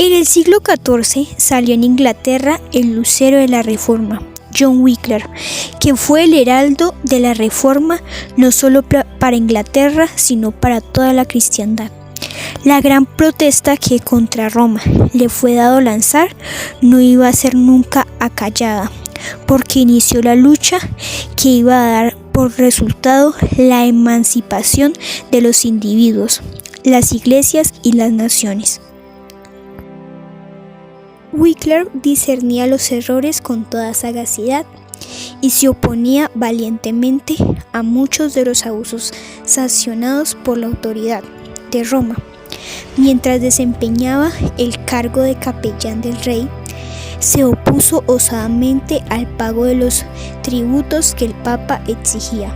En el siglo XIV salió en Inglaterra el lucero de la Reforma, John Wycliffe, quien fue el heraldo de la Reforma no solo para Inglaterra, sino para toda la cristiandad. La gran protesta que contra Roma le fue dado lanzar no iba a ser nunca acallada, porque inició la lucha que iba a dar por resultado la emancipación de los individuos, las iglesias y las naciones. Wycliffe discernía los errores con toda sagacidad y se oponía valientemente a muchos de los abusos sancionados por la autoridad de Roma. Mientras desempeñaba el cargo de capellán del rey, se opuso osadamente al pago de los tributos que el Papa exigía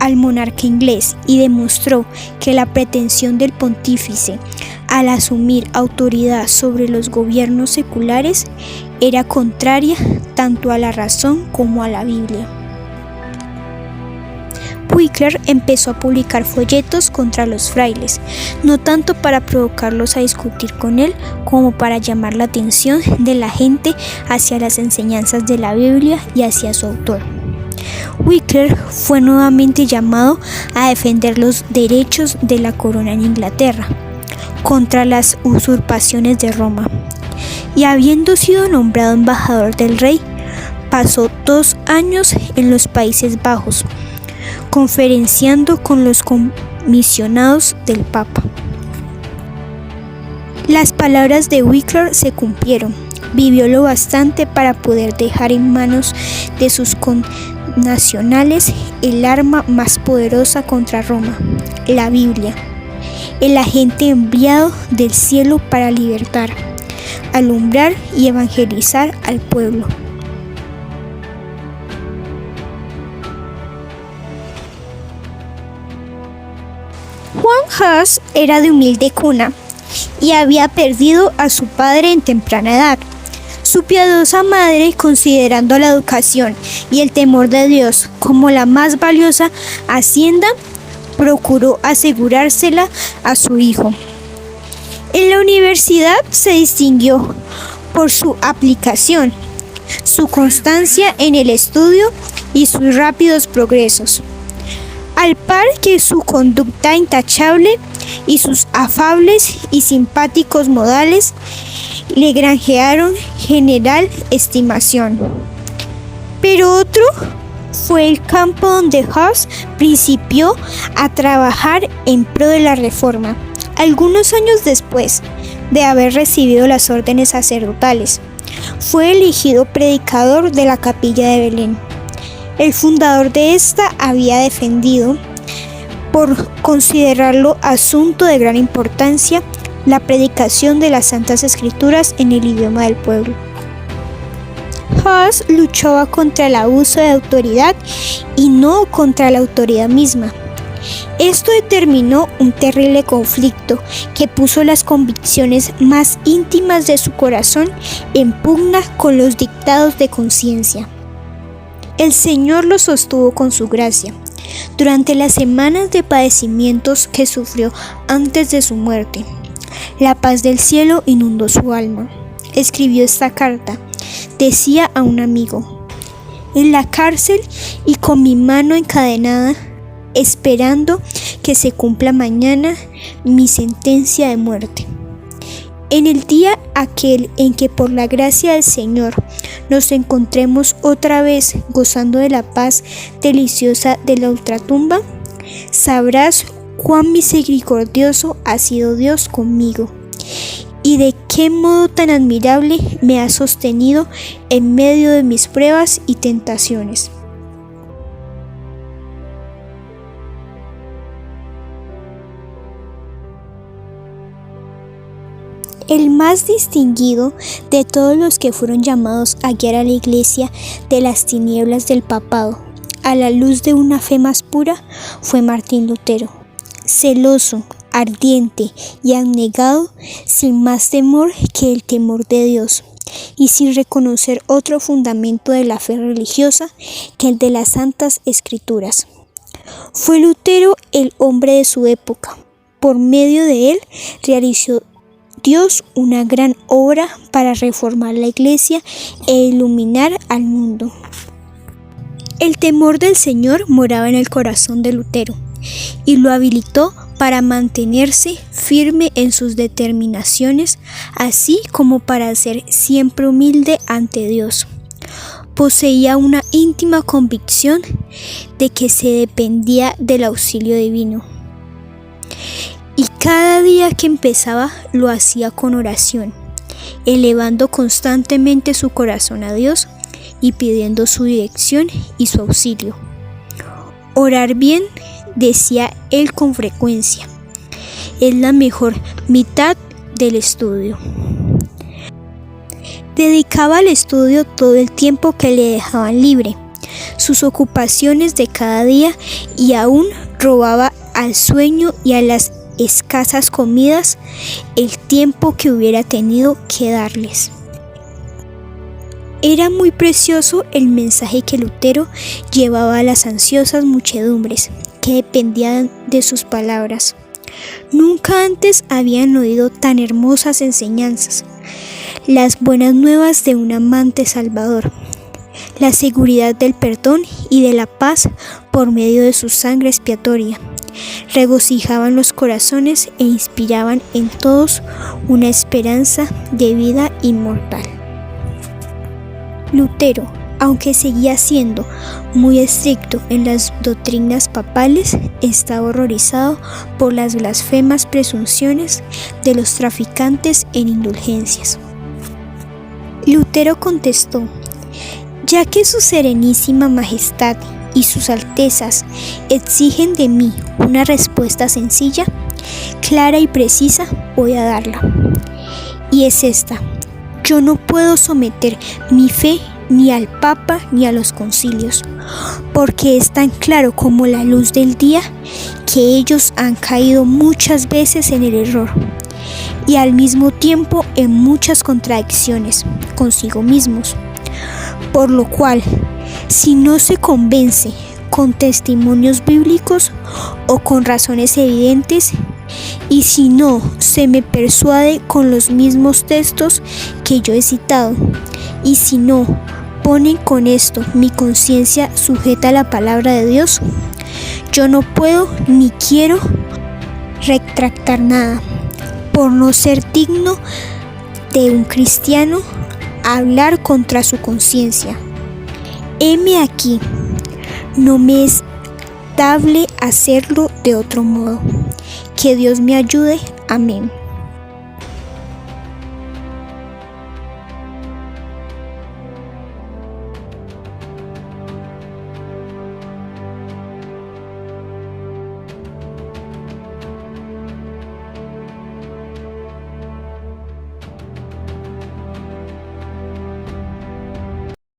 al monarca inglés y demostró que la pretensión del pontífice al asumir autoridad sobre los gobiernos seculares era contraria tanto a la razón como a la Biblia. Wycliffe empezó a publicar folletos contra los frailes, no tanto para provocarlos a discutir con él, como para llamar la atención de la gente hacia las enseñanzas de la Biblia y hacia su autor. Wycliffe fue nuevamente llamado a defender los derechos de la corona en Inglaterra contra las usurpaciones de Roma, y habiendo sido nombrado embajador del rey, pasó 2 años en los Países Bajos, conferenciando con los comisionados del Papa. Las palabras de Wycliffe se cumplieron. Vivió lo bastante para poder dejar en manos de sus connacionales el arma más poderosa contra Roma, la Biblia, el agente enviado del cielo para libertar, alumbrar y evangelizar al pueblo. Juan Hus era de humilde cuna y había perdido a su padre en temprana edad. Su piadosa madre, considerando la educación y el temor de Dios como la más valiosa hacienda, procuró asegurársela a su hijo. En la universidad se distinguió por su aplicación, su constancia en el estudio y sus rápidos progresos, al par que su conducta intachable y sus afables y simpáticos modales le granjearon general estimación. Pero otro fue el campo donde Hus principió a trabajar en pro de la Reforma, algunos años después de haber recibido las órdenes sacerdotales. Fue elegido predicador de la capilla de Belén. El fundador de esta había defendido, por considerarlo asunto de gran importancia, la predicación de las Santas Escrituras en el idioma del pueblo. Hus luchaba contra el abuso de autoridad y no contra la autoridad misma. Esto determinó un terrible conflicto que puso las convicciones más íntimas de su corazón en pugna con los dictados de conciencia. El Señor lo sostuvo con su gracia durante las semanas de padecimientos que sufrió antes de su muerte. La paz del cielo inundó su alma. Escribió esta carta. Decía a un amigo: en la cárcel y con mi mano encadenada, esperando que se cumpla mañana mi sentencia de muerte. En el día aquel en que por la gracia del Señor nos encontremos otra vez gozando de la paz deliciosa de la ultratumba, sabrás cuán misericordioso ha sido Dios conmigo y de qué modo tan admirable me ha sostenido en medio de mis pruebas y tentaciones. El más distinguido de todos los que fueron llamados a guiar a la Iglesia de las tinieblas del papado a la luz de una fe más pura fue Martín Lutero. Celoso, ardiente y abnegado, sin más temor que el temor de Dios, y sin reconocer otro fundamento de la fe religiosa que el de las Santas Escrituras. Fue Lutero el hombre de su época. Por medio de él realizó Dios una gran obra para reformar la Iglesia e iluminar al mundo. El temor del Señor moraba en el corazón de Lutero y lo habilitó para mantenerse firme en sus determinaciones, así como para ser siempre humilde ante Dios. Poseía una íntima convicción de que se dependía del auxilio divino. Y cada día que empezaba lo hacía con oración, elevando constantemente su corazón a Dios y pidiendo su dirección y su auxilio. Orar bien, decía él con frecuencia, es la mejor mitad del estudio. Dedicaba al estudio todo el tiempo que le dejaban libre, sus ocupaciones de cada día, y aún robaba al sueño y a las escasas comidas el tiempo que hubiera tenido que darles. Era muy precioso el mensaje que Lutero llevaba a las ansiosas muchedumbres que dependían de sus palabras. Nunca antes habían oído tan hermosas enseñanzas, las buenas nuevas de un amante Salvador, la seguridad del perdón y de la paz por medio de su sangre expiatoria. Regocijaban los corazones e inspiraban en todos una esperanza de vida inmortal. Lutero, aunque seguía siendo muy estricto en las doctrinas papales, estaba horrorizado por las blasfemas presunciones de los traficantes en indulgencias. Lutero contestó: ya que su Serenísima Majestad y sus Altezas exigen de mí una respuesta sencilla, clara y precisa, voy a darla. Y es esta: yo no puedo someter mi fe ni al Papa ni a los concilios, porque es tan claro como la luz del día que ellos han caído muchas veces en el error y al mismo tiempo en muchas contradicciones consigo mismos. Por lo cual, si no se convence con testimonios bíblicos o con razones evidentes, y si no se me persuade con los mismos textos que yo he citado, y si no ponen con esto mi conciencia sujeta a la palabra de Dios, yo no puedo ni quiero retractar nada, por no ser digno de un cristiano hablar contra su conciencia. Heme aquí, no me es dable hacerlo de otro modo. Que Dios me ayude. Amén.